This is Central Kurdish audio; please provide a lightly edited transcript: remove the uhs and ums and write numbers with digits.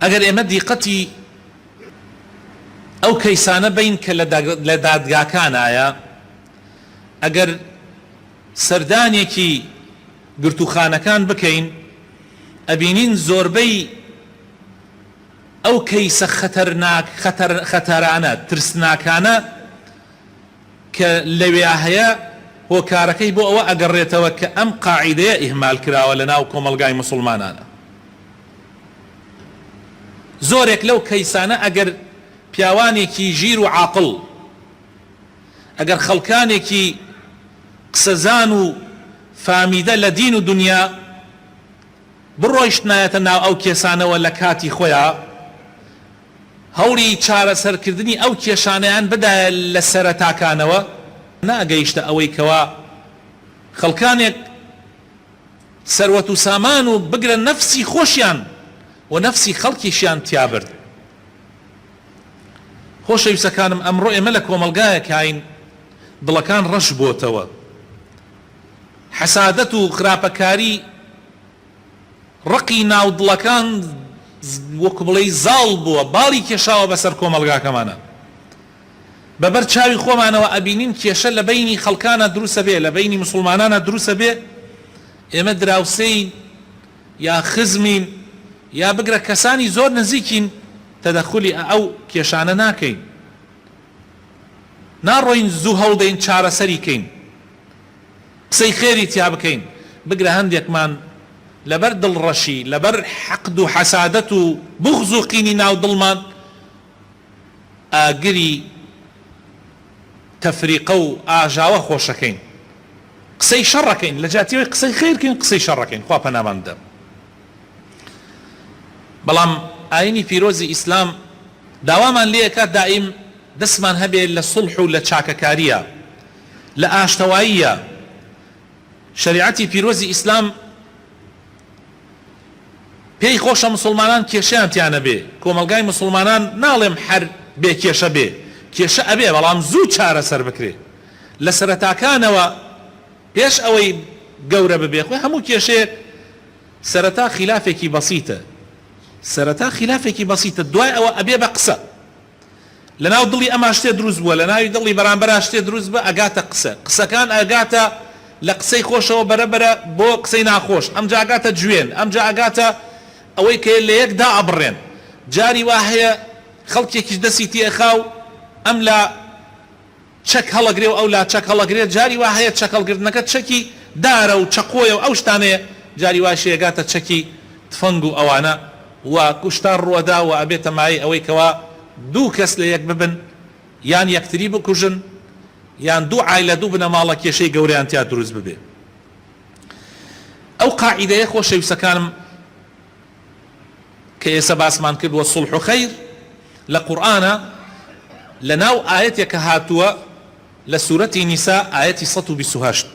ئەگەر ئێمە دیقەتی ئەو کەیسانە بین کە لە دادگاکانایە، ئەگەر سەردانێکی گرتوخانەکان بکەین ئەبینین زۆربەی ئەو کەیسە خەتەرانە ترسناکانە کە لەوێ هەیە هۆکارەکەی بۆ ئەوە ئەگەڕێتەوە کە ئەم قاعیدەیە ئیهمال کراوە لە ناو کۆمەلگای موسڵمانانە. زۆرێک لەو کەیسانە ئەگەر پیاوانێکی ژیر و عاقڵ، ئەگەر خەڵکانێکی قسەزان و فامیدە لە دین و دنیا بڕۆیشتنایەتە ناو ئەو کێسانەوە لە کاتی خۆیان، هەوڵی چارەسەرکردنی ئەو کێشانەیان بدایە لە سەرەتاکانەوە، ناگەیشتە ئەوەی کەوا خەڵکانێک سەروەت و سامان و بگرە نەفسی خۆشیان و نەفسی خەڵکیشیان تیا برد. خۆشەویستەکانم، ئەمڕۆ ئێمە لە کۆمەلگایەک هاین دڵەکان ڕەش بۆتەوە، حەسادەت و خراپەکاری ڕقی ناو دڵەکان وەکو بڵێی زاڵ بووە، باڵی کێشاوە بەسەر کۆمەلگاکەمانە. بەبەر چاوی خۆمانەوە ئەبینین کێشە لە بینی خەڵکانە دروسە بێ، لە بینی مسلمانانە دروسە بێ، ئێمە دراوسەین یا خزمین یا بگرە کەسانی زۆر نزیکین تەدەخولی ئەو کێشانە ناکەین، ناڕۆین زوو هەڵدەین چارەسەری کەین، قسەی خێری تیا بکەین. بگرە هەندێکمان لەبەر دڵڕەشی، لەبەر حەقد و حەسادەت و بغز و قینی ناو دڵمان ئاگری تەفریقە و ئاژاوە خۆشەکەین، قسەی شەڕەکەین، لە جاتیەوەی قسەی خێرکەین قسەی شەڕەکەین. خوا پەنامان بدە. بەڵام ئاینی پیرۆزی ئیسلام داوامان لێ ئەکات دائیم دەستمان هەبێ لە سڵح و لە چاکەکاریە، لە ئاشتەواییە. شریعەتی پیرۆزی ئیسلام پێی خۆشە مسلمانان کێشەیان تیانە بێ، کۆمەلگای مسلمانان ناڵێم هەر بێ کێشە بێ، کێشە ئەبێ بەڵام زوو چارەسەر بکرێ لە سەرەتاکانەوە پێش ئەوەی گەورە ببێ. خۆی هەموو کێشەیەک سەرەتا خلافێکی بەسیتە، سەرەتا خلافێکی بەسیتە، دوای ئەوە ئەبێ بە قسە. لە ناو دڵی ئەما شتێ دروست بووە، لە ناوی دڵی بەرامبەرا شتێ دروست بە، ئەگاتە قسە، قسەکان ئەگاتە لە قسەی خۆشەوە بەرەبەرە بۆ قسەی ناخۆش، ئەمجا ئەگاتە جوێن، ئەمجا ئەگاتە ئەوەی کە لە یەکدا ئەبڕێن. جاری وا هەیە خەڵکێکیش دەستی تێخاو ئەم لا چەک هەڵەگرێ و ئەو لا چەک هەڵەگرێت، جاری وا هەیە چەک هەڵگرتنەکە چەکی دارە و چەقۆیە و ئەو شتانەیە، جاری وا شێگاتە چەکی تفەنگ و ئەوانە و کوشتار ڕوەدا و ئەبێتە مای ئەوەی کەوا دوو کەس لە یەک ببن، یان یەکتری بکوژن، یان دوو عایلە دوو بنە ماڵە کێشەی گەورەیان تیا دروست ببێ. ئەو قاعیدەیە خۆشەویستەکانم کە ئێستا باسمان کردووە سڵح و خەیر لە قورئانە، لە ناو ئاەتێکە هاتووە لە سوورەتی نیسا ئاەتی 128